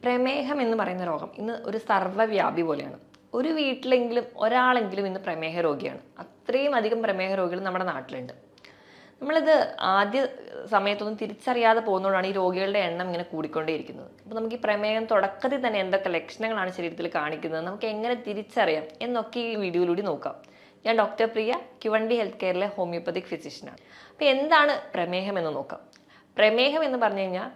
പ്രമേഹം എന്ന് പറയുന്ന രോഗം ഇന്ന് ഒരു സർവ്വവ്യാപി പോലെയാണ്. ഒരു വീട്ടിലെങ്കിലും ഒരാളെങ്കിലും ഇന്ന് പ്രമേഹ രോഗിയാണ്. അത്രയും അധികം പ്രമേഹ രോഗികൾ നമ്മുടെ നാട്ടിലുണ്ട്. നമ്മളിത് ആദ്യ സമയത്തൊന്നും തിരിച്ചറിയാതെ പോകുന്നതുകൊണ്ടാണ് ഈ രോഗികളുടെ എണ്ണം ഇങ്ങനെ കൂടിക്കൊണ്ടേയിരിക്കുന്നത്. അപ്പോൾ നമുക്ക് ഈ പ്രമേഹം തുടക്കത്തിൽ തന്നെ എന്തൊക്കെ ലക്ഷണങ്ങളാണ് ശരീരത്തിൽ കാണിക്കുന്നത്, നമുക്ക് എങ്ങനെ തിരിച്ചറിയാം എന്നൊക്കെ ഈ വീഡിയോയിലൂടെ നോക്കാം. ഞാൻ ഡോക്ടർ പ്രിയ, ക്യുവണ്ടി ഹെൽത്ത് കെയറിലെ ഹോമിയോപ്പതിക് ഫിസിഷ്യനാണ്. അപ്പോൾ എന്താണ് പ്രമേഹം എന്ന് നോക്കാം. പ്രമേഹം എന്ന് പറഞ്ഞു കഴിഞ്ഞാൽ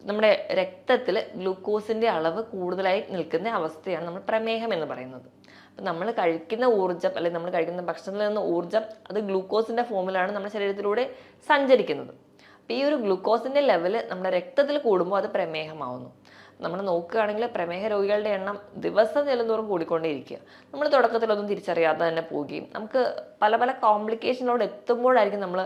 നമ്മുടെ രക്തത്തിൽ ഗ്ലൂക്കോസിൻ്റെ അളവ് കൂടുതലായി നിൽക്കുന്ന അവസ്ഥയാണ് നമ്മൾ പ്രമേഹം എന്ന് പറയുന്നത്. അപ്പം നമ്മൾ കഴിക്കുന്ന ഊർജ്ജം അല്ലെങ്കിൽ നമ്മൾ കഴിക്കുന്ന ഭക്ഷണത്തിൽ നിന്ന് ഊർജ്ജം അത് ഗ്ലൂക്കോസിൻ്റെ ഫോമിലാണ് നമ്മുടെ ശരീരത്തിലൂടെ സഞ്ചരിക്കുന്നത്. അപ്പോൾ ഈ ഒരു ഗ്ലൂക്കോസിൻ്റെ ലെവൽ നമ്മുടെ രക്തത്തിൽ കൂടുമ്പോൾ അത് പ്രമേഹമാവുന്നു. നമ്മൾ നോക്കുകയാണെങ്കിൽ പ്രമേഹ രോഗികളുടെ എണ്ണം ദിവസം ചെല്ലുന്തോറും കൂടിക്കൊണ്ടേയിരിക്കുക. നമ്മൾ തുടക്കത്തിലൊന്നും തിരിച്ചറിയാതെ തന്നെ പോവുകയും നമുക്ക് പല പല കോംപ്ലിക്കേഷനിലോട് എത്തുമ്പോഴായിരിക്കും നമ്മൾ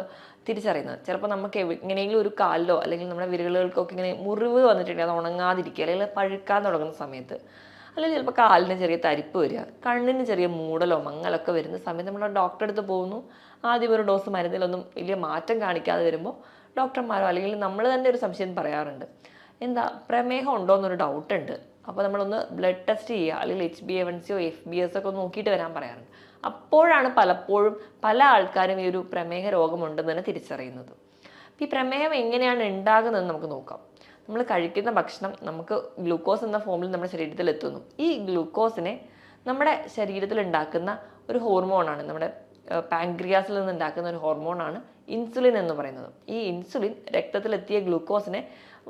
തിരിച്ചറിയുന്നത്. ചിലപ്പോൾ നമുക്ക് എങ്ങനെയെങ്കിലും ഒരു കാലിലോ അല്ലെങ്കിൽ നമ്മുടെ വിരലുകൾക്കൊക്കെ ഇങ്ങനെ മുറിവ് വന്നിട്ടുണ്ടെങ്കിൽ അത് ഉണങ്ങാതിരിക്കുക, അല്ലെങ്കിൽ പഴുക്കാൻ തുടങ്ങുന്ന സമയത്ത്, അല്ലെങ്കിൽ ചിലപ്പോൾ കാലിന് ചെറിയ തരിപ്പ് വരിക, കണ്ണിന് ചെറിയ മൂടലോ മങ്ങലൊക്കെ വരുന്ന സമയത്ത് നമ്മൾ ഡോക്ടറെ അടുത്ത് പോകുന്നു. ആദ്യം ഒരു ഡോസ് മരുന്നിലൊന്നും വലിയ മാറ്റം കാണിക്കാതെ വരുമ്പോൾ ഡോക്ടർമാരോ അല്ലെങ്കിൽ നമ്മൾ തന്നെ ഒരു സംശയം പറയാറുണ്ട്, എന്താ പ്രമേഹം ഉണ്ടോ എന്നൊരു ഡൗട്ട് ഉണ്ട്, അപ്പോൾ നമ്മളൊന്ന് ബ്ലഡ് ടെസ്റ്റ് ചെയ്യുക, അല്ലെങ്കിൽ HbA1cയോ FBS ഒക്കെ ഒന്ന് നോക്കിയിട്ട് വരാൻ പറയാറുണ്ട്. അപ്പോഴാണ് പലപ്പോഴും പല ആൾക്കാരും ഈ ഒരു പ്രമേഹ രോഗമുണ്ടെന്ന് തന്നെ തിരിച്ചറിയുന്നത്. ഈ പ്രമേഹം എങ്ങനെയാണ് ഉണ്ടാകുന്നതെന്ന് നമുക്ക് നോക്കാം. നമ്മൾ കഴിക്കുന്ന ഭക്ഷണം നമുക്ക് ഗ്ലൂക്കോസ് എന്ന ഫോമിൽ നമ്മുടെ ശരീരത്തിൽ എത്തുന്നു. ഈ ഗ്ലൂക്കോസിനെ നമ്മുടെ ശരീരത്തിൽ ഉണ്ടാക്കുന്ന ഒരു ഹോർമോണാണ്, നമ്മുടെ പാൻക്രിയാസിൽ നിന്ന് ഉണ്ടാക്കുന്ന ഒരു ഹോർമോണാണ് ഇൻസുലിൻ എന്ന് പറയുന്നത്. ഈ ഇൻസുലിൻ രക്തത്തിലെത്തിയ ഗ്ലൂക്കോസിനെ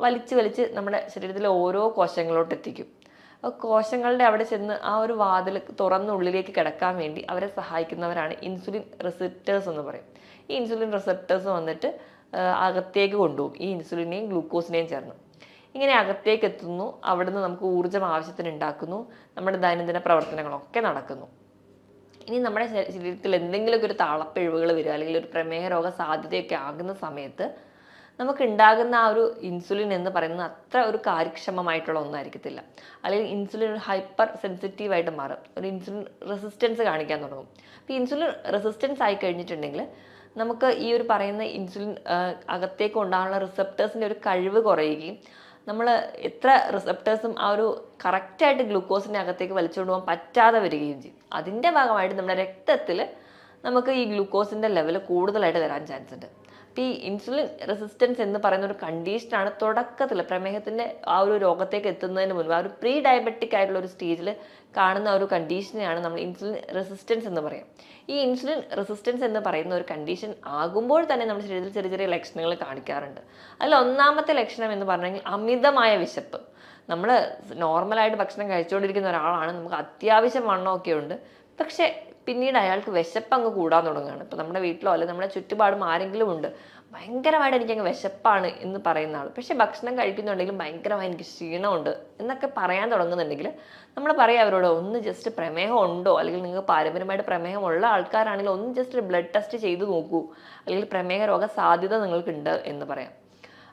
വലിച്ച് നമ്മുടെ ശരീരത്തിലെ ഓരോ കോശങ്ങളിലോട്ട് എത്തിക്കും. കോശങ്ങളുടെ അവിടെ ചെന്ന് ആ ഒരു വാതിൽ തുറന്നുള്ളിലേക്ക് കിടക്കാൻ വേണ്ടി അവരെ സഹായിക്കുന്നവരാണ് ഇൻസുലിൻ റിസപ്റ്റേഴ്സ് എന്ന് പറയും. ഈ ഇൻസുലിൻ റിസപ്റ്റേഴ്സ് വന്നിട്ട് അകത്തേക്ക് കൊണ്ടുപോകും ഈ ഇൻസുലിനെയും ഗ്ലൂക്കോസിനെയും ചേർന്ന്. ഇങ്ങനെ അകത്തേക്ക് എത്തുന്നു, അവിടുന്ന് നമുക്ക് ഊർജ്ജം ആവശ്യത്തിന് ഉണ്ടാക്കുന്നു, നമ്മുടെ ദൈനംദിന പ്രവർത്തനങ്ങളൊക്കെ നടക്കുന്നു. ഇനി നമ്മുടെ ശരീരത്തിൽ എന്തെങ്കിലുമൊക്കെ ഒരു താളപ്പിഴവുകൾ വരിക അല്ലെങ്കിൽ ഒരു പ്രമേഹ രോഗ സാധ്യതയൊക്കെ ആകുന്ന സമയത്ത് നമുക്ക് ഉണ്ടാകുന്ന ആ ഒരു ഇൻസുലിൻ എന്ന് പറയുന്നത് അത്ര ഒരു കാര്യക്ഷമമായിട്ടുള്ള ഒന്നായിരിക്കത്തില്ല. അല്ലെങ്കിൽ ഇൻസുലിൻ ഒരു ഹൈപ്പർ സെൻസിറ്റീവായിട്ട് മാറും, ഒരു ഇൻസുലിൻ റെസിസ്റ്റൻസ് കാണിക്കാൻ തുടങ്ങും. അപ്പോൾ ഇൻസുലിൻ റെസിസ്റ്റൻസ് ആയി കഴിഞ്ഞിട്ടുണ്ടെങ്കിൽ നമുക്ക് ഈ ഒരു പറയുന്ന ഇൻസുലിൻ അകത്തേക്ക് ഉണ്ടാകാനുള്ള റിസപ്റ്റേഴ്സിൻ്റെ ഒരു കഴിവ് കുറയുകയും നമ്മൾ എത്ര റിസപ്റ്റേഴ്സും ആ ഒരു കറക്റ്റായിട്ട് ഗ്ലൂക്കോസിൻ്റെ അകത്തേക്ക് വലിച്ചുകൊണ്ട് പോകാൻ പറ്റാതെ വരികയും ചെയ്യും. അതിൻ്റെ ഭാഗമായിട്ട് നമ്മുടെ രക്തത്തിൽ നമുക്ക് ഈ ഗ്ലൂക്കോസിൻ്റെ ലെവൽ കൂടുതലായിട്ട് വരാൻ ചാൻസ് ഉണ്ട്. അപ്പോൾ ഈ ഇൻസുലിൻ റെസിസ്റ്റൻസ് എന്ന് പറയുന്ന ഒരു കണ്ടീഷനാണ് തുടക്കത്തിൽ പ്രമേഹത്തിൻ്റെ ആ ഒരു രോഗത്തേക്ക് എത്തുന്നതിന് മുൻപ് ആ ഒരു പ്രീ ഡയബറ്റിക് ആയിട്ടുള്ള ഒരു സ്റ്റേജിൽ കാണുന്ന ഒരു കണ്ടീഷനെയാണ് നമ്മൾ ഇൻസുലിൻ റെസിസ്റ്റൻസ് എന്ന് പറയാം. ഈ ഇൻസുലിൻ റെസിസ്റ്റൻസ് എന്ന് പറയുന്ന ഒരു കണ്ടീഷൻ ആകുമ്പോൾ തന്നെ നമ്മുടെ ശരീരത്തിൽ ചെറിയ ചെറിയ ലക്ഷണങ്ങൾ കാണിക്കാറുണ്ട്. അതിൽ ഒന്നാമത്തെ ലക്ഷണം എന്ന് പറഞ്ഞെങ്കിൽ അമിതമായ വിശപ്പ്. നമ്മൾ നോർമലായിട്ട് ഭക്ഷണം കഴിച്ചുകൊണ്ടിരിക്കുന്ന ഒരാളാണ്, നമുക്ക് അത്യാവശ്യം വണ്ണമൊക്കെ ഉണ്ട്, പക്ഷേ പിന്നീട് അയാൾക്ക് വിശപ്പ് അങ്ങ് കൂടാൻ തുടങ്ങുകയാണ്. ഇപ്പം നമ്മുടെ വീട്ടിലോ അല്ലെങ്കിൽ നമ്മുടെ ചുറ്റുപാടും ആരെങ്കിലും ഉണ്ട്, ഭയങ്കരമായിട്ട് എനിക്കങ്ങ് വിശപ്പാണ് എന്ന് പറയുന്ന ആൾ, പക്ഷേ ഭക്ഷണം കഴിക്കുന്നുണ്ടെങ്കിലും ഭയങ്കരമായി എനിക്ക് ക്ഷീണമുണ്ട് എന്നൊക്കെ പറയാൻ തുടങ്ങുന്നുണ്ടെങ്കിൽ നമ്മൾ പറയാം അവരോട്, ഒന്ന് ജസ്റ്റ് പ്രമേഹം ഉണ്ടോ, അല്ലെങ്കിൽ നിങ്ങൾക്ക് പാരമ്പര്യമായിട്ട് പ്രമേഹമുള്ള ആൾക്കാരാണെങ്കിൽ ഒന്ന് ജസ്റ്റ് ബ്ലഡ് ടെസ്റ്റ് ചെയ്ത് നോക്കൂ, അല്ലെങ്കിൽ പ്രമേഹ രോഗ സാധ്യത നിങ്ങൾക്കുണ്ട് എന്ന് പറയാം.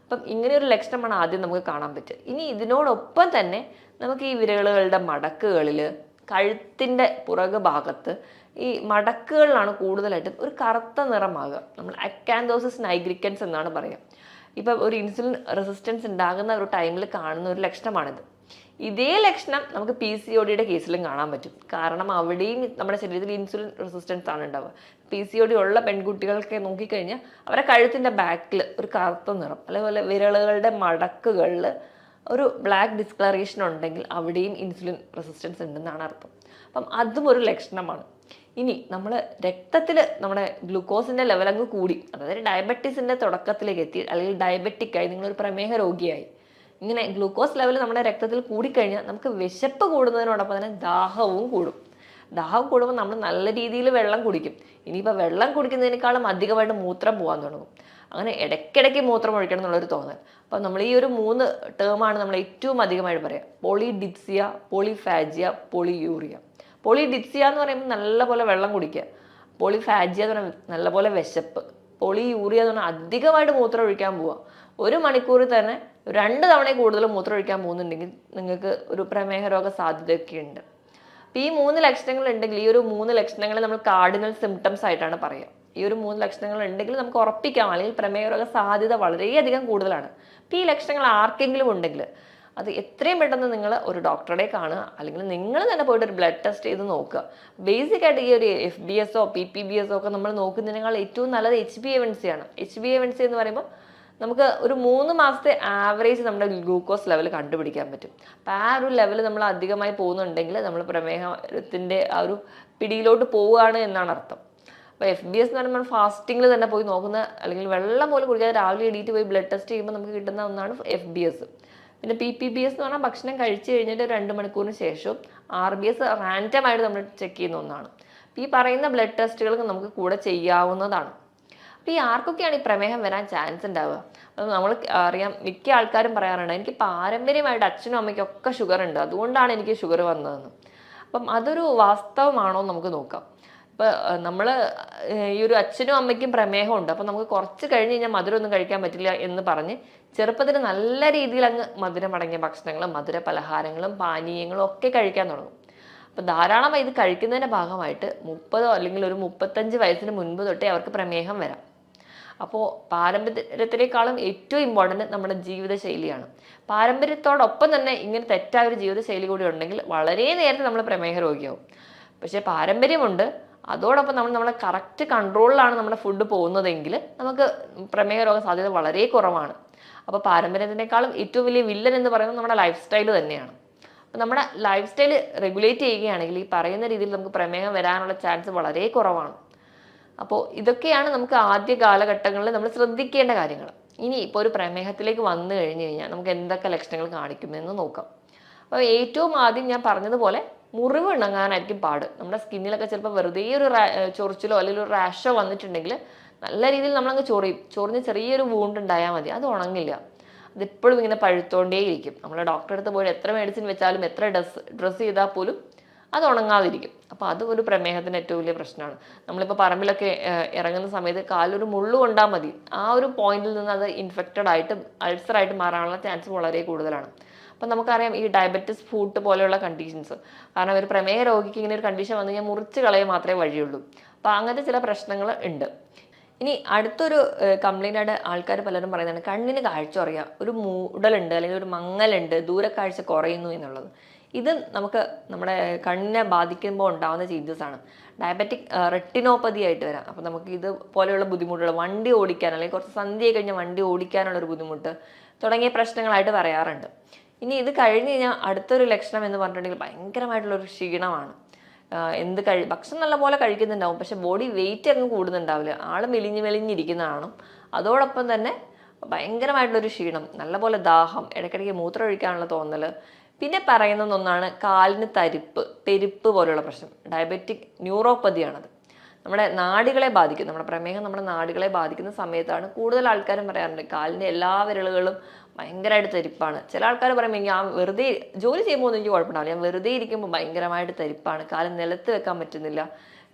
അപ്പം ഇങ്ങനെയൊരു ലക്ഷണമാണ് ആദ്യം നമുക്ക് കാണാൻ പറ്റുക. ഇനി ഇതിനോടൊപ്പം തന്നെ നമുക്ക് ഈ വിരലുകളുടെ മടക്കുകളിൽ, കഴുത്തിൻ്റെ പുറകു ഭാഗത്ത് ഈ മടക്കുകളിലാണ് കൂടുതലായിട്ടും ഒരു കറുത്ത നിറമാകുക. നമ്മൾ അക്കാന്തോസിസ് നൈഗ്രിക്കൻസ് എന്നാണ് പറയുക. ഇപ്പം ഒരു ഇൻസുലിൻ റെസിസ്റ്റൻസ് ഉണ്ടാകുന്ന ഒരു ടൈമിൽ കാണുന്ന ഒരു ലക്ഷണമാണിത്. ഇതേ ലക്ഷണം നമുക്ക് PCODയുടെ കേസിലും കാണാൻ പറ്റും. കാരണം അവിടെയും നമ്മുടെ ശരീരത്തിൽ ഇൻസുലിൻ റെസിസ്റ്റൻസ് ആണ് ഉണ്ടാവുക. PCOD ഉള്ള പെൺകുട്ടികൾക്ക് നോക്കിക്കഴിഞ്ഞാൽ അവരുടെ കഴുത്തിൻ്റെ ബാക്കിൽ ഒരു കറുത്ത നിറം, അതേപോലെ വിരലുകളുടെ മടക്കുകളിൽ ഒരു ബ്ലാക്ക് ഡിസ്കളറേഷൻ ഉണ്ടെങ്കിൽ അവിടെയും ഇൻസുലിൻ റെസിസ്റ്റൻസ് ഉണ്ടെന്നാണ് അർത്ഥം. അപ്പം അതും ഒരു ലക്ഷണമാണ്. ഇനി നമ്മൾ രക്തത്തിൽ നമ്മുടെ ഗ്ലൂക്കോസിൻ്റെ ലെവൽ അങ്ങ് കൂടി, അതായത് ഡയബറ്റീസിൻ്റെ തുടക്കത്തിലേക്ക് എത്തി, അല്ലെങ്കിൽ ഡയബറ്റിക്കായി, നിങ്ങളൊരു പ്രമേഹ രോഗിയായി, ഇങ്ങനെ ഗ്ലൂക്കോസ് ലെവൽ നമ്മുടെ രക്തത്തിൽ കൂടിക്കഴിഞ്ഞാൽ നമുക്ക് വിശപ്പ് കൂടുന്നതിനോടൊപ്പം തന്നെ ദാഹവും കൂടും. ദാഹം കൂടുമ്പോൾ നമ്മൾ നല്ല രീതിയിൽ വെള്ളം കുടിക്കും. ഇനിയിപ്പോൾ വെള്ളം കുടിക്കുന്നതിനേക്കാളും അധികമായിട്ട് മൂത്രം പോകാൻ തുടങ്ങും. അങ്ങനെ ഇടയ്ക്കിടയ്ക്ക് മൂത്രം ഒഴിക്കണം എന്നുള്ളൊരു തോന്നൽ. അപ്പോൾ നമ്മൾ ഈ ഒരു 3 ടേമാണ് നമ്മൾ ഏറ്റവും അധികമായിട്ട് പറയാം: പോളിഡിപ്സിയ, പോളിഫാജിയ, പോളിയൂറിയ. പോളിഡിപ്സിയ എന്ന് പറയുമ്പോൾ നല്ലപോലെ വെള്ളം കുടിക്കുക, പോളിഫാജിയ എന്ന് പറയുമ്പോൾ നല്ലപോലെ വിശപ്പ്, പോളിയൂറിയ എന്ന് പറഞ്ഞാൽ അധികമായിട്ട് മൂത്രം ഒഴിക്കാൻ പോവുക. 1 മണിക്കൂറിൽ തന്നെ 2 തവണ കൂടുതൽ മൂത്രം ഒഴിക്കാൻ പോകുന്നുണ്ടെങ്കിൽ നിങ്ങൾക്ക് ഒരു പ്രമേഹ രോഗ സാധ്യതയൊക്കെ ഉണ്ട്. അപ്പോൾ ഈ 3 ലക്ഷണങ്ങൾ ഉണ്ടെങ്കിൽ, ഈ ഒരു 3 ലക്ഷണങ്ങളെ നമ്മൾ കാർഡിനൽ സിംറ്റംസ് ആയിട്ടാണ് പറയുക. ഈ ഒരു 3 ലക്ഷണങ്ങൾ ഉണ്ടെങ്കിൽ നമുക്ക് ഉറപ്പിക്കാം, അല്ലെങ്കിൽ പ്രമേഹ രോഗ സാധ്യത വളരെയധികം കൂടുതലാണ്. അപ്പോൾ ഈ ലക്ഷണങ്ങൾ ആർക്കെങ്കിലും ഉണ്ടെങ്കിൽ അത് എത്രയും പെട്ടെന്ന് നിങ്ങൾ ഒരു ഡോക്ടറെ കാണുക, അല്ലെങ്കിൽ നിങ്ങൾ തന്നെ പോയിട്ട് ഒരു ബ്ലഡ് ടെസ്റ്റ് ചെയ്ത് നോക്കുക. ബേസിക് ആയിട്ട് ഈ ഒരു FBS PPBS ഒക്കെ നമ്മൾ നോക്കുന്നതിനേക്കാൾ ഏറ്റവും നല്ലത് HbA1c ആണ്. HbA1c എന്ന് പറയുമ്പോൾ നമുക്ക് ഒരു 3 മാസത്തെ ആവറേജ് നമ്മുടെ ഗ്ലൂക്കോസ് ലെവൽ കണ്ടുപിടിക്കാൻ പറ്റും. അപ്പോൾ ആ ഒരു ലെവൽ നമ്മൾ അധികമായി പോകുന്നുണ്ടെങ്കിൽ നമ്മൾ പ്രമേഹത്തിൻ്റെ ആ ഒരു പിടിയിലോട്ട് പോവുകയാണ് എന്നാണ് അർത്ഥം. അപ്പോൾ FBS എന്ന് പറയുമ്പോൾ ഫാസ്റ്റിങ്ങിൽ തന്നെ പോയി നോക്കുന്ന, അല്ലെങ്കിൽ വെള്ളം പോലും കുടിക്കാതെ രാവിലെ എണീറ്റ് പോയി ബ്ലഡ് ടെസ്റ്റ് ചെയ്യുമ്പോൾ നമുക്ക് കിട്ടുന്ന ഒന്നാണ് FBS. പിന്നെ PPBS എന്ന് പറഞ്ഞാൽ ഭക്ഷണം കഴിച്ച് കഴിഞ്ഞിട്ട് 2 മണിക്കൂറിന് ശേഷം RBS റാൻഡമായിട്ട് നമ്മൾ ചെക്ക് ചെയ്യുന്ന ഒന്നാണ്. ഈ പറയുന്ന ബ്ലഡ് ടെസ്റ്റുകൾ നമുക്ക് കൂടെ ചെയ്യാവുന്നതാണ്. അപ്പോൾ ഈ ആർക്കൊക്കെയാണ് ഈ പ്രമേഹം വരാൻ ചാൻസ് ഉണ്ടാവുക? അപ്പം നമ്മൾ അറിയാം, മിക്ക ആൾക്കാരും പറയാറുണ്ട് എനിക്ക് പാരമ്പര്യമായിട്ട് അച്ഛനും അമ്മയ്ക്കും ഒക്കെ ഷുഗർ ഉണ്ട്, അതുകൊണ്ടാണ് എനിക്ക് ഷുഗർ വന്നതെന്ന്. അപ്പം അതൊരു വാസ്തവമാണോ എന്ന് നമുക്ക് നോക്കാം. ഇപ്പം നമ്മൾ ഈ ഒരു അച്ഛനും അമ്മയ്ക്കും പ്രമേഹമുണ്ട്, അപ്പം നമുക്ക് കുറച്ച് കഴിഞ്ഞ് കഴിഞ്ഞാൽ മധുരമൊന്നും കഴിക്കാൻ പറ്റില്ല എന്ന് പറഞ്ഞ് ചെറുപ്പത്തിൽ നല്ല രീതിയിൽ അങ്ങ് മധുരമടങ്ങിയ ഭക്ഷണങ്ങളും മധുര പലഹാരങ്ങളും പാനീയങ്ങളും ഒക്കെ കഴിക്കാൻ തുടങ്ങും. അപ്പം ധാരാളമായി ഇത് കഴിക്കുന്നതിൻ്റെ ഭാഗമായിട്ട് 30 അല്ലെങ്കിൽ ഒരു 35 വയസ്സിന് മുൻപ് തൊട്ടേ അവർക്ക് പ്രമേഹം വരാം. അപ്പോൾ പാരമ്പര്യത്തിനേക്കാളും ഏറ്റവും ഇമ്പോർട്ടൻറ്റ് നമ്മുടെ ജീവിതശൈലിയാണ്. പാരമ്പര്യത്തോടൊപ്പം തന്നെ ഇങ്ങനെ തെറ്റായ ഒരു ജീവിതശൈലി കൂടി ഉണ്ടെങ്കിൽ വളരെ നേരത്തെ നമ്മൾ പ്രമേഹ രോഗിയാവും. പക്ഷേ പാരമ്പര്യമുണ്ട്, അതോടൊപ്പം നമ്മളെ കറക്റ്റ് കൺട്രോളിലാണ് നമ്മുടെ ഫുഡ് പോകുന്നതെങ്കിൽ നമുക്ക് പ്രമേഹ രോഗ സാധ്യത വളരെ കുറവാണ്. അപ്പോൾ പാരമ്പര്യത്തിനേക്കാളും ഏറ്റവും വലിയ വില്ലൻ എന്ന് പറയുന്നത് നമ്മുടെ ലൈഫ് സ്റ്റൈൽ തന്നെയാണ്. അപ്പോൾ നമ്മുടെ ലൈഫ് സ്റ്റൈൽ റെഗുലേറ്റ് ചെയ്യുകയാണെങ്കിൽ ഈ പറയുന്ന രീതിയിൽ നമുക്ക് പ്രമേഹം വരാനുള്ള ചാൻസ് വളരെ കുറവാണ്. അപ്പോൾ ഇതൊക്കെയാണ് നമുക്ക് ആദ്യ കാലഘട്ടങ്ങളിൽ നമ്മൾ ശ്രദ്ധിക്കേണ്ട കാര്യങ്ങൾ. ഇനി ഇപ്പോൾ ഒരു പ്രമേഹത്തിലേക്ക് വന്നു കഴിഞ്ഞ് കഴിഞ്ഞാൽ നമുക്ക് എന്തൊക്കെ ലക്ഷണങ്ങൾ കാണിക്കുമെന്ന് നോക്കാം. അപ്പോൾ ഏറ്റവും ആദ്യം ഞാൻ പറഞ്ഞതുപോലെ മുറിവ് ഉണങ്ങാനായിരിക്കും പാട്. നമ്മുടെ സ്കിന്നിലൊക്കെ ചിലപ്പോൾ വെറുതെ ഒരു ചൊറിച്ചിലോ അല്ലെങ്കിൽ ഒരു റാഷോ വന്നിട്ടുണ്ടെങ്കിൽ നല്ല രീതിയിൽ നമ്മളങ്ങ് ചൊറിഞ്ഞ് ചെറിയൊരു വൂണ്ട് ഉണ്ടായാൽ മതി, അത് ഉണങ്ങില്ല. അതിപ്പോഴും ഇങ്ങനെ പഴുത്തോണ്ടേയിരിക്കും. നമ്മൾ ഡോക്ടറെ അടുത്ത് പോയി എത്ര മെഡിസിൻ വെച്ചാലും എത്ര ഡ്രസ്സ് ചെയ്താൽ പോലും അത് ഉണങ്ങാതിരിക്കും. അപ്പോൾ അത് ഒരു പ്രമേഹത്തിൻ്റെ ഏറ്റവും വലിയ പ്രശ്നമാണ്. നമ്മളിപ്പോൾ പറമ്പിലൊക്കെ ഇറങ്ങുന്ന സമയത്ത് കാലൊരു മുള്ളു കൊണ്ടാൽ മതി, ആ ഒരു പോയിന്റിൽ നിന്ന് അത് ഇൻഫെക്റ്റഡ് ആയിട്ട് അൾസറായിട്ട് മാറാനുള്ള ചാൻസ് വളരെ കൂടുതലാണ്. അപ്പം നമുക്കറിയാം ഈ ഡയബറ്റിസ് ഫുഡ് പോലെയുള്ള കണ്ടീഷൻസ്, കാരണം ഒരു പ്രമേഹ രോഗിക്ക് ഇങ്ങനെ ഒരു കണ്ടീഷൻ വന്നു കഴിഞ്ഞാൽ മുറിച്ച് കളയാൻ മാത്രമേ വഴിയുള്ളൂ. അപ്പോൾ അങ്ങനത്തെ ചില പ്രശ്നങ്ങൾ ഉണ്ട്. ഇനി അടുത്തൊരു കംപ്ലൈൻ്റ് ആയിട്ട് ആൾക്കാർ പലരും പറയുന്നതാണ് കണ്ണിന് കാഴ്ച കുറയുക, ഒരു മൂടലുണ്ട് അല്ലെങ്കിൽ ഒരു മങ്ങലുണ്ട്, ദൂരക്കാഴ്ച കുറയുന്നു എന്നുള്ളത്. ഇത് നമുക്ക് നമ്മുടെ കണ്ണിനെ ബാധിക്കുമ്പോൾ ഉണ്ടാകുന്ന ചേഞ്ചസ് ആണ്. ഡയബറ്റിക് റെറ്റിനോപ്പതി ആയിട്ട് വരാം. അപ്പോൾ നമുക്ക് ഇത് പോലെയുള്ള ബുദ്ധിമുട്ടുകൾ, വണ്ടി ഓടിക്കാൻ അല്ലെങ്കിൽ കുറച്ച് സന്ധ്യ കഴിഞ്ഞാൽ വണ്ടി ഓടിക്കാനുള്ളൊരു ബുദ്ധിമുട്ട് തുടങ്ങിയ പ്രശ്നങ്ങളായിട്ട് പറയാറുണ്ട്. ഇനി ഇത് കഴിഞ്ഞ് കഴിഞ്ഞാൽ അടുത്തൊരു ലക്ഷണം എന്ന് പറഞ്ഞിട്ടുണ്ടെങ്കിൽ ഭയങ്കരമായിട്ടുള്ളൊരു ക്ഷീണമാണ്. ഭക്ഷണം നല്ലപോലെ കഴിക്കുന്നുണ്ടാവും, പക്ഷെ ബോഡി വെയിറ്റ് അങ്ങ് കൂടുന്നുണ്ടാവില്ല, ആൾ മെലിഞ്ഞിരിക്കുന്നതാണ്. അതോടൊപ്പം തന്നെ ഭയങ്കരമായിട്ടുള്ളൊരു ക്ഷീണം, നല്ലപോലെ ദാഹം, ഇടയ്ക്കിടയ്ക്ക് മൂത്രം ഒഴിക്കാനുള്ള തോന്നൽ. പിന്നെ പറയുന്ന ഒന്നാണ് കാലിന് തെരിപ്പ് പോലെയുള്ള പ്രശ്നം. ഡയബറ്റിക് ന്യൂറോപ്പതിയാണത്. നമ്മുടെ നാഡികളെ ബാധിക്കും. നമ്മുടെ പ്രമേഹം നമ്മുടെ നാഡികളെ ബാധിക്കുന്ന സമയത്താണ് കൂടുതൽ ആൾക്കാരും പറയാറുണ്ട് കാലിൻ്റെ എല്ലാ വിരലുകളും ഭയങ്കരമായിട്ട് തെരിപ്പാണ്. ചില ആൾക്കാർ പറയുമ്പോൾ ഞാൻ വെറുതെ ജോലി ചെയ്യുമ്പോൾ ഒന്നും എനിക്ക് കുഴപ്പമുണ്ടാവില്ല, ഞാൻ വെറുതെ ഇരിക്കുമ്പോൾ ഭയങ്കരമായിട്ട് തെരിപ്പാണ്, കാല് നിലത്ത് വെക്കാൻ പറ്റുന്നില്ല,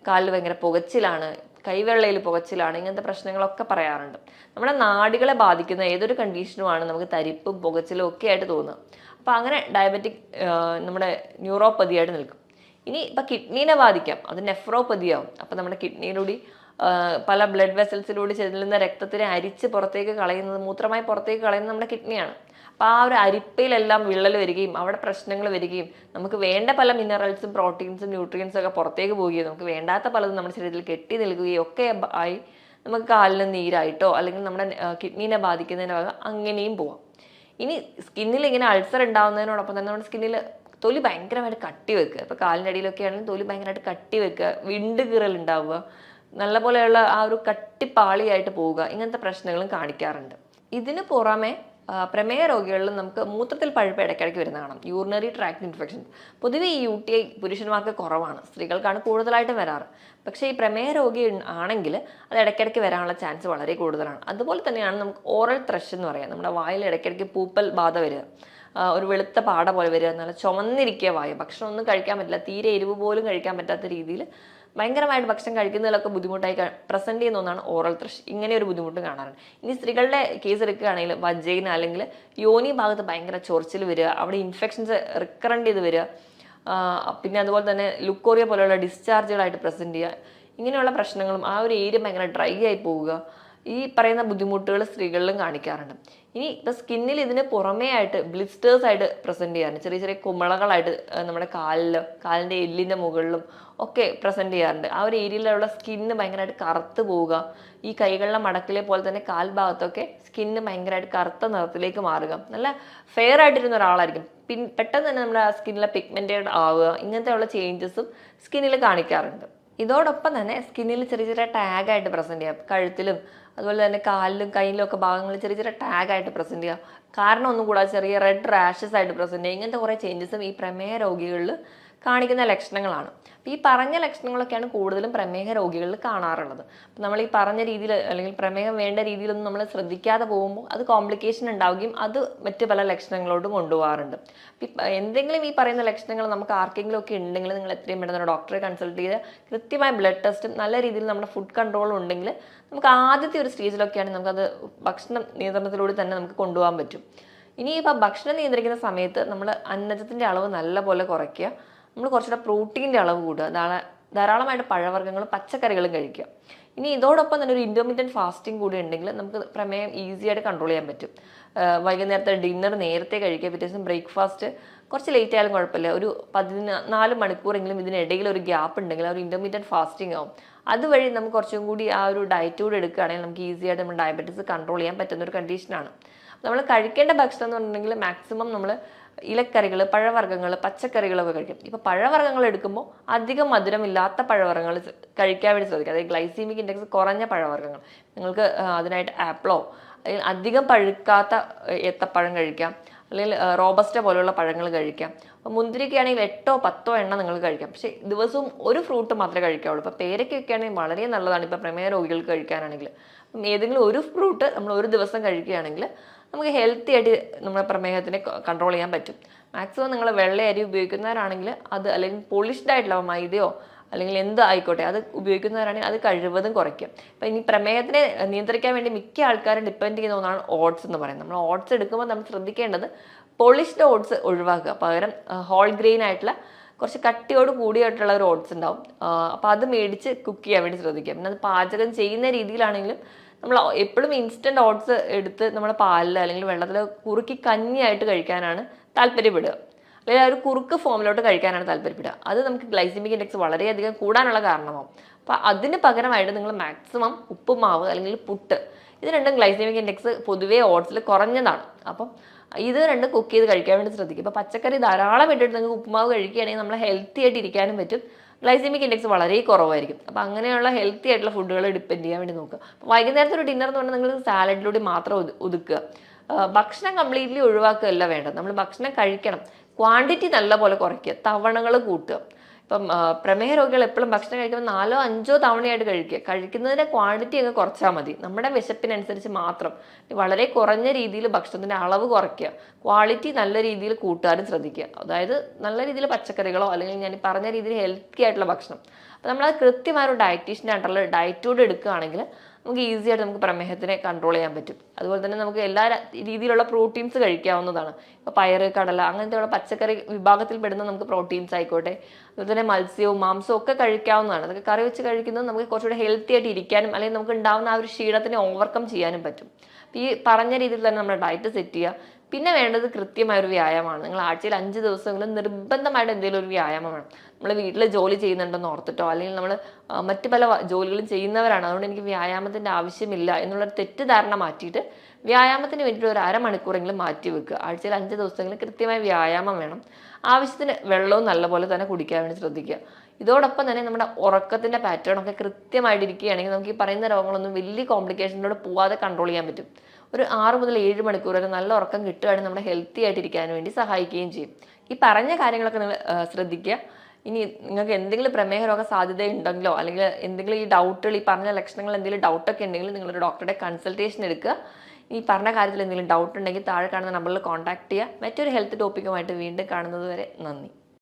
കാലിൽ ഭയങ്കര പുകച്ചിലാണ്, കൈവെള്ളയിൽ പുകച്ചിലാണ്, ഇങ്ങനത്തെ പ്രശ്നങ്ങളൊക്കെ പറയാറുണ്ട്. നമ്മുടെ നാഡികളെ ബാധിക്കുന്ന ഏതൊരു കണ്ടീഷനുമാണ് നമുക്ക് തരിപ്പും പുകച്ചിലും ഒക്കെ ആയിട്ട് തോന്നുക. അപ്പോൾ അങ്ങനെ ഡയബറ്റിക് നമ്മുടെ ന്യൂറോപ്പതിയായിട്ട് നിൽക്കും. ഇനി ഇപ്പം കിഡ്നീനെ ബാധിക്കാം, അത് നെഫ്രോപ്പതിയാവും. അപ്പം നമ്മുടെ കിഡ്നിയിലൂടെ പല ബ്ലഡ് വെസൽസിലൂടെ ചെല്ലുന്ന രക്തത്തിനെ അരിച്ച് പുറത്തേക്ക് കളയുന്നത്, മൂത്രമായി പുറത്തേക്ക് കളയുന്നത് നമ്മുടെ കിഡ്നിയാണ്. അപ്പോൾ ആ ഒരു അരിപ്പയിലെല്ലാം വിള്ളൽ വരികയും അവിടെ പ്രശ്നങ്ങൾ വരികയും നമുക്ക് വേണ്ട പല മിനറൽസും പ്രോട്ടീൻസും ന്യൂട്രിയൻസും ഒക്കെ പുറത്തേക്ക് പോവുകയും നമുക്ക് വേണ്ടാത്ത പലതും നമ്മുടെ ശരീരത്തിൽ കെട്ടി നിൽക്കുകയും ഒക്കെ ആയി നമുക്ക് കാലിന് നീരായിട്ടോ അല്ലെങ്കിൽ നമ്മുടെ കിഡ്നീനെ ബാധിക്കുന്നതിന് ഭാഗം അങ്ങനെയും പോവാം. ഇനി സ്കിന്നിൽ ഇങ്ങനെ അൾസർ ഉണ്ടാകുന്നതിനോടൊപ്പം തന്നെ നമ്മുടെ സ്കിന്നിൽ തൊലി ഭയങ്കരമായിട്ട് കട്ടി വെക്കുക. ഇപ്പോൾ കാലിൻ്റെ അടിയിലൊക്കെ ആണെങ്കിൽ തൊലി ഭയങ്കരമായിട്ട് കട്ടി വെക്കുക, വിണ്ട് കീറൽ ഉണ്ടാവുക, നല്ല പോലെയുള്ള ആ ഒരു കട്ടിപ്പാളിയായിട്ട് പോവുക, ഇങ്ങനത്തെ പ്രശ്നങ്ങളും കാണിക്കാറുണ്ട്. ഇതിന് പുറമെ പ്രമേഹ രോഗികളിൽ നമുക്ക് മൂത്രത്തിൽ പഴുപ്പ് ഇടയ്ക്കിടയ്ക്ക് വരുന്ന കാണാം, യൂറിനറി ട്രാക്ട് ഇൻഫെക്ഷൻ. പൊതുവെ ഈ UTI പുരുഷന്മാർക്ക് കുറവാണ്, സ്ത്രീകൾക്കാണ് കൂടുതലായിട്ടും വരാറ്. പക്ഷേ ഈ പ്രമേഹ രോഗി ആണെങ്കിൽ അത് ഇടയ്ക്കിടയ്ക്ക് വരാനുള്ള ചാൻസ് വളരെ കൂടുതലാണ്. അതുപോലെ തന്നെയാണ് നമുക്ക് ഓറൽ ത്രഷ് എന്ന് പറയാം, നമ്മുടെ വായിൽ ഇടയ്ക്കിടയ്ക്ക് പൂപ്പൽ ബാധ വരിക, ഒരു വെളുത്ത പാട പോലെ വരിക, നല്ല ചുമന്നിരിക്കുക വായ, ഭക്ഷണം ഒന്നും കഴിക്കാൻ പറ്റില്ല, തീരെ എരിവ് പോലും കഴിക്കാൻ പറ്റാത്ത രീതിയിൽ ഭയങ്കരമായിട്ട് ഭക്ഷണം കഴിക്കുന്നതിലൊക്കെ ബുദ്ധിമുട്ടായി പ്രസൻറ്റ് ചെയ്യുന്ന ഒന്നാണ് ഓറൽ ത്രഷ്. ഇങ്ങനെ ഒരു ബുദ്ധിമുട്ട് കാണാറുണ്ട്. ഇനി സ്ത്രീകളുടെ കേസ് എടുക്കുകയാണെങ്കിൽ വജൈന അല്ലെങ്കിൽ യോനി ഭാഗത്ത് ഭയങ്കര ചൊറിച്ചിൽ വരിക, അവിടെ ഇൻഫെക്ഷൻസ് റിക്കറൻ്റ് ചെയ്ത് വരിക, പിന്നെ അതുപോലെ തന്നെ ലുക്കോറിയ പോലെയുള്ള ഡിസ്ചാർജുകളായിട്ട് പ്രസൻറ്റ് ചെയ്യുക, ഇങ്ങനെയുള്ള പ്രശ്നങ്ങളും ആ ഒരു ഏരിയ ഭയങ്കര ഡ്രൈ ആയി പോവുക, ഈ പറയുന്ന ബുദ്ധിമുട്ടുകൾ സ്ത്രീകളിലും കാണിക്കാറുണ്ട്. ഇനി ഇപ്പം സ്കിന്നിൽ ഇതിന് പുറമേ ആയിട്ട് ബ്ലിസ്റ്റേഴ്സ് ആയിട്ട് പ്രസന്റ് ചെയ്യാറുണ്ട്. ചെറിയ ചെറിയ കുമിളകളായിട്ട് നമ്മുടെ കാലിൻ്റെ എല്ലിൻ്റെ മുകളിലും ഒക്കെ പ്രസന്റ് ചെയ്യാറുണ്ട്. ആ ഒരു ഏരിയയിലുള്ള സ്കിന്ന് ഭയങ്കരമായിട്ട് കറുത്ത് പോവുക, ഈ കൈകളിലെ മടക്കിലെ പോലെ തന്നെ കാൽഭാഗത്തൊക്കെ സ്കിന്ന് ഭയങ്കരമായിട്ട് കറുത്ത നിറത്തിലേക്ക് മാറുക, നല്ല ഫെയർ ആയിട്ടിരുന്ന ഒരാളായിരിക്കും, പെട്ടെന്ന് തന്നെ നമ്മുടെ സ്കിന്നിലെ പിഗ്മെന്റഡ് ആവുക, ഇങ്ങനത്തെയുള്ള ചേഞ്ചസും സ്കിന്നിൽ കാണിക്കാറുണ്ട്. ഇതോടൊപ്പം തന്നെ സ്കിന്നിൽ ചെറിയ ചെറിയ ടാഗായിട്ട് പ്രസന്റ് ചെയ്യാം, കഴുത്തിലും അതുപോലെ തന്നെ കാലിലും കയ്യിലും ഒക്കെ ഭാഗങ്ങളിൽ ചെറിയ ചെറിയ ടാഗായിട്ട് പ്രസന്റ് ചെയ്യുക, കാരണം ഒന്നും കൂടാതെ ചെറിയ റെഡ് റാഷസ് ആയിട്ട് പ്രസന്റ് ചെയ്യുക, ഇങ്ങനത്തെ കുറേ ചേഞ്ചസും ഈ പ്രമേഹ രോഗികളിൽ കാണിക്കുന്ന ലക്ഷണങ്ങളാണ്. അപ്പോൾ ഈ പറഞ്ഞ ലക്ഷണങ്ങളൊക്കെയാണ് കൂടുതലും പ്രമേഹ രോഗികളിൽ കാണാറുള്ളത്. അപ്പം നമ്മൾ ഈ പറഞ്ഞ രീതിയിൽ അല്ലെങ്കിൽ പ്രമേഹം വേണ്ട രീതിയിലൊന്നും നമ്മൾ ശ്രദ്ധിക്കാതെ പോകുമ്പോൾ അത് കോംപ്ലിക്കേഷൻ ഉണ്ടാവുകയും അത് മറ്റ് പല ലക്ഷണങ്ങളോടും കൊണ്ടുപോകാറുണ്ട്. എന്തെങ്കിലും ഈ പറയുന്ന ലക്ഷണങ്ങൾ നമുക്ക് ആർക്കെങ്കിലും ഒക്കെ ഉണ്ടെങ്കിൽ നിങ്ങൾ എത്രയും പെട്ടെന്ന് ഡോക്ടറെ കൺസൾട്ട് ചെയ്ത് കൃത്യമായ ബ്ലഡ് ടെസ്റ്റും നല്ല രീതിയിൽ നമ്മുടെ ഫുഡ് കൺട്രോളും ഉണ്ടെങ്കിൽ നമുക്ക് ആദ്യത്തെ ഒരു സ്റ്റേജിലൊക്കെയാണ് നമുക്കത് ഭക്ഷണ നിയന്ത്രണത്തിലൂടെ തന്നെ നമുക്ക് കൊണ്ടുപോകാൻ പറ്റും. ഇനി ഇപ്പം ഭക്ഷണം നിയന്ത്രിക്കുന്ന സമയത്ത് നമ്മൾ അന്നജത്തിൻ്റെ അളവ് നല്ലപോലെ കുറയ്ക്കുക, നമ്മൾ കുറച്ചുകൂടെ പ്രോട്ടീൻ്റെ അളവ് കൂടുക, ധാരാളമായിട്ട് പഴവർഗ്ഗങ്ങളും പച്ചക്കറികളും കഴിക്കുക. ഇനി ഇതോടൊപ്പം തന്നെ ഒരു ഇൻ്റർമീഡിയറ്റ് ഫാസ്റ്റിംഗ് കൂടി ഉണ്ടെങ്കിൽ നമുക്ക് പ്രമേയം ഈസി ആയിട്ട് കൺട്രോൾ ചെയ്യാൻ പറ്റും. വൈകുന്നേരത്തെ ഡിന്നർ നേരത്തെ കഴിക്കുക, പിറ്റേ ദിവസം ബ്രേക്ക്ഫാസ്റ്റ് കുറച്ച് ലേറ്റ് ആയാലും കുഴപ്പമില്ല, ഒരു 14 മണിക്കൂറെങ്കിലും ഇതിനിടയിൽ ഒരു ഗ്യാപ്പ് ഉണ്ടെങ്കിൽ ആ ഒരു ഇൻ്റർമീഡിയറ്റ് ഫാസ്റ്റിംഗ് ആവും. അതുവഴി നമുക്ക് കുറച്ചും കൂടി ആ ഒരു ഡയറ്റ് കൂടി എടുക്കുകയാണെങ്കിൽ നമുക്ക് ഈസി ആയിട്ട് നമ്മൾ ഡയബറ്റീസ് കൺട്രോൾ ചെയ്യാൻ പറ്റുന്ന ഒരു കണ്ടീഷനാണ്. നമ്മൾ കഴിക്കേണ്ട ഭക്ഷണം എന്ന് പറഞ്ഞിട്ടുണ്ടെങ്കിൽ മാക്സിമം നമ്മൾ ഇലക്കറികൾ, പഴവർഗ്ഗങ്ങൾ, പച്ചക്കറികളൊക്കെ കഴിക്കും. ഇപ്പോൾ പഴവർഗ്ഗങ്ങൾ എടുക്കുമ്പോൾ അധികം മധുരമില്ലാത്ത പഴവർഗ്ഗങ്ങൾ കഴിക്കാൻ വേണ്ടി ശ്രദ്ധിക്കുക, അതായത് ഗ്ലൈസീമിക് ഇൻഡെക്സ് കുറഞ്ഞ പഴവർഗ്ഗങ്ങൾ. നിങ്ങൾക്ക് അതിനായിട്ട് ആപ്പിളോ അല്ലെങ്കിൽ അധികം പഴുക്കാത്ത ഏത്തപ്പഴം കഴിക്കാം, അല്ലെങ്കിൽ റോബസ്റ്റ പോലുള്ള പഴങ്ങൾ കഴിക്കാം. അപ്പോൾ മുന്തിരിക്ക ആണെങ്കിൽ 8-10 എണ്ണം നിങ്ങൾ കഴിക്കാം, പക്ഷേ ദിവസവും ഒരു ഫ്രൂട്ട് മാത്രമേ കഴിക്കാവുള്ളൂ. ഇപ്പോൾ പേരയ്ക്കൊക്കെ ആണെങ്കിൽ വളരെ നല്ലതാണ് ഇപ്പോൾ പ്രമേഹ രോഗികൾക്ക് കഴിക്കാനാണെങ്കിൽ. അപ്പം ഏതെങ്കിലും ഒരു ഫ്രൂട്ട് നമ്മൾ ഒരു ദിവസം കഴിക്കുകയാണെങ്കിൽ നമുക്ക് ഹെൽത്തി ആയിട്ട് നമ്മുടെ പ്രമേഹത്തിനെ കൺട്രോൾ ചെയ്യാൻ പറ്റും. മാക്സിമം നിങ്ങൾ വെള്ള അരി ഉപയോഗിക്കുന്നവരാണെങ്കിൽ അത്, അല്ലെങ്കിൽ പോളിഷ്ഡ് ആയിട്ടുള്ള മൈദയോ അല്ലെങ്കിൽ എന്ത് ആയിക്കോട്ടെ അത് ഉപയോഗിക്കുന്നവരാണെങ്കിൽ അത് കഴിവതും കുറയ്ക്കും. അപ്പം ഇനി പ്രമേഹത്തിനെ നിയന്ത്രിക്കാൻ വേണ്ടി മിക്ക ആൾക്കാരും ഡിപ്പെൻഡ് ചെയ്യുന്ന ഒന്നാണ് ഓട്സ് എന്ന് പറയുന്നത്. നമ്മൾ ഓട്സ് എടുക്കുമ്പോൾ നമ്മൾ ശ്രദ്ധിക്കേണ്ടത് പോളിഷ്ഡ് ഓട്സ് ഒഴിവാക്കുക, പകരം ഹോൾ ഗ്രെയിൻ ആയിട്ടുള്ള കുറച്ച് കട്ടിയോട് കൂടിയായിട്ടുള്ള ഒരു ഓട്സ് ഉണ്ടാവും, അപ്പോൾ അത് മേടിച്ച് കുക്ക് ചെയ്യാൻ വേണ്ടി ശ്രദ്ധിക്കുക. പിന്നെ അത് പാചകം ചെയ്യുന്ന രീതിയിലാണെങ്കിലും നമ്മൾ എപ്പോഴും ഇൻസ്റ്റൻറ്റ് ഓട്സ് എടുത്ത് നമ്മുടെ പാലിൽ അല്ലെങ്കിൽ വെള്ളത്തിൽ കുറുക്കി കഞ്ഞിയായിട്ട് കഴിക്കാനാണ് താല്പര്യപ്പെടുക, അല്ലെങ്കിൽ ആ ഒരു കുറുക്ക് ഫോമിലോട്ട് കഴിക്കാനാണ് താല്പര്യപ്പെടുക. അത് നമുക്ക് ഗ്ലൈസിമിക് ഇൻഡെക്സ് വളരെയധികം കൂടാനുള്ള കാരണമാവും. അപ്പോൾ അതിന് പകരമായിട്ട് നിങ്ങൾ മാക്സിമം ഉപ്പുമാവ് അല്ലെങ്കിൽ പുട്ട്, ഇത് രണ്ടും ഗ്ലൈസിമിക് ഇൻഡെക്സ് പൊതുവേ ഓട്സിൽ കുറഞ്ഞതാണ്. അപ്പം ഇത് രണ്ടും കുക്ക് ചെയ്ത് കഴിക്കാൻ വേണ്ടി ശ്രദ്ധിക്കും. ഇപ്പോൾ പച്ചക്കറി ധാരാളം ഇട്ടിട്ട് നിങ്ങൾക്ക് ഉപ്പുമാവ് കഴിക്കുകയാണെങ്കിൽ നമ്മൾ ഹെൽത്തി ആയിട്ട് ഇരിക്കാനും പറ്റും, ഗ്ലൈസിമിക് ഇൻഡെക്സ് വളരെ കുറവായിരിക്കും. അപ്പോൾ അങ്ങനെയുള്ള ഹെൽത്തി ആയിട്ടുള്ള ഫുഡുകൾ ഡിപ്പെൻഡ് ചെയ്യാൻ വേണ്ടി നോക്കുക. വൈകുന്നേരത്തെ ഒരു ഡിന്നർ എന്ന് പറഞ്ഞാൽ നിങ്ങൾ സാലഡിലൂടെ മാത്രം ഒതുക്കുക, ഭക്ഷണം കംപ്ലീറ്റ്ലി ഒഴിവാക്കുകയല്ല വേണ്ടത്. നമ്മൾ ഭക്ഷണം കഴിക്കണം, ക്വാണ്ടിറ്റി നല്ലപോലെ കുറയ്ക്കുക, തവണകൾ കൂട്ടുക. ഇപ്പം പ്രമേഹ രോഗികൾ എപ്പോഴും ഭക്ഷണം കഴിക്കുമ്പോൾ 4-5 തവണയായിട്ട് കഴിക്കുന്നതിൻ്റെ ക്വാണ്ടിറ്റി അങ്ങ് കുറച്ചാൽ മതി. നമ്മുടെ വിശപ്പിനനുസരിച്ച് മാത്രം വളരെ കുറഞ്ഞ രീതിയിൽ ഭക്ഷണത്തിൻ്റെ അളവ് കുറയ്ക്കുക, ക്വാളിറ്റി നല്ല രീതിയിൽ കൂട്ടാനും ശ്രദ്ധിക്കുക. അതായത് നല്ല രീതിയിൽ പച്ചക്കറികളോ അല്ലെങ്കിൽ ഞാൻ പറഞ്ഞ രീതിയിൽ ഹെൽത്തി ആയിട്ടുള്ള ഭക്ഷണം. അപ്പോൾ നമ്മളത് കൃത്യമായ ഒരു ഡയറ്റീഷ്യനായിട്ടുള്ള ഡയറ്റോട് എടുക്കുകയാണെങ്കിൽ നമുക്ക് ഈസി ആയിട്ട് നമുക്ക് പ്രമേഹത്തിനെ കൺട്രോൾ ചെയ്യാൻ പറ്റും. അതുപോലെ തന്നെ നമുക്ക് എല്ലാ രീതിയിലുള്ള പ്രോട്ടീൻസ് കഴിക്കാവുന്നതാണ്. ഇപ്പോൾ പയറ്, കടല അങ്ങനത്തെയുള്ള പച്ചക്കറി വിഭാഗത്തിൽ പെടുന്ന നമുക്ക് പ്രോട്ടീൻസ് ആയിക്കോട്ടെ, അതുപോലെ തന്നെ മത്സ്യവും മാംസവും ഒക്കെ കഴിക്കാവുന്നതാണ്. അതൊക്കെ കറി വെച്ച് കഴിക്കുന്നത് നമുക്ക് കുറച്ചുകൂടെ ഹെൽത്തി ആയിട്ട് ഇരിക്കാനും അല്ലെങ്കിൽ നമുക്ക് ഉണ്ടാകുന്ന ആ ഒരു ക്ഷീണത്തിനെ ഓവർകം ചെയ്യാനും പറ്റും. ഈ പറഞ്ഞ രീതിയിൽ തന്നെ നമ്മുടെ ഡയറ്റ് സെറ്റ് ചെയ്യുക. പിന്നെ വേണ്ടത് കൃത്യമായൊരു വ്യായാമമാണ്. നിങ്ങൾ ആഴ്ചയിൽ 5 ദിവസമെങ്കിലും നിർബന്ധമായിട്ട് എന്തെങ്കിലും ഒരു വ്യായാമം വേണം. നമ്മൾ വീട്ടിൽ ജോലി ചെയ്യുന്നുണ്ടെന്ന് ഓർത്തിട്ടോ അല്ലെങ്കിൽ നമ്മൾ മറ്റു പല ജോലികളും ചെയ്യുന്നവരാണ്, അതുകൊണ്ട് എനിക്ക് വ്യായാമത്തിൻ്റെ ആവശ്യമില്ല എന്നുള്ളൊരു തെറ്റിദ്ധാരണ മാറ്റിയിട്ട് വ്യായാമത്തിന് വേണ്ടിയിട്ട് ഒരു അരമണിക്കൂറെങ്കിലും മാറ്റി വെക്കുക. ആഴ്ചയിൽ 5 ദിവസമെങ്കിലും കൃത്യമായ വ്യായാമം വേണം. ആവശ്യത്തിന് വെള്ളവും നല്ലപോലെ തന്നെ കുടിക്കാൻ വേണ്ടി ശ്രദ്ധിക്കുക. ഇതോടൊപ്പം തന്നെ നമ്മുടെ ഉറക്കത്തിൻ്റെ പാറ്റേൺ ഒക്കെ കൃത്യമായിട്ട് ഇരിക്കുകയാണെങ്കിൽ നമുക്ക് ഈ പറയുന്ന രോഗങ്ങളൊന്നും വലിയ കോംപ്ലിക്കേഷനിലൂടെ പോവാതെ കൺട്രോൾ ചെയ്യാൻ പറ്റും. ഒരു 6 മുതൽ 7 മണിക്കൂർ വരെ നല്ല ഉറക്കം കിട്ടുകയാണെങ്കിൽ നമ്മുടെ ഹെൽത്തി ആയിട്ട് ഇരിക്കാൻ വേണ്ടി സഹായിക്കുകയും ചെയ്യും. ഈ പറഞ്ഞ കാര്യങ്ങളൊക്കെ നിങ്ങൾ ശ്രദ്ധിക്കുക. ഇനി നിങ്ങൾക്ക് എന്തെങ്കിലും പ്രമേഹ രോഗ സാധ്യത ഉണ്ടെങ്കിലോ അല്ലെങ്കിൽ എന്തെങ്കിലും ഈ ഡൗട്ടുകൾ, ഈ പറഞ്ഞ ലക്ഷണങ്ങൾ എന്തെങ്കിലും ഡൗട്ടൊക്കെ ഉണ്ടെങ്കിൽ നിങ്ങളൊരു ഡോക്ടറുടെ കൺസൾട്ടേഷൻ എടുക്കുക. ഈ പറഞ്ഞ കാര്യത്തിൽ എന്തെങ്കിലും ഡൗട്ട് ഉണ്ടെങ്കിൽ താഴെ കാണുന്ന നമ്പറിൽ കോൺടാക്ട് ചെയ്യുക. മറ്റൊരു ഹെൽത്ത് ടോപ്പിക്കുമായിട്ട് വീണ്ടും കാണുന്നത് വരെ നന്ദി.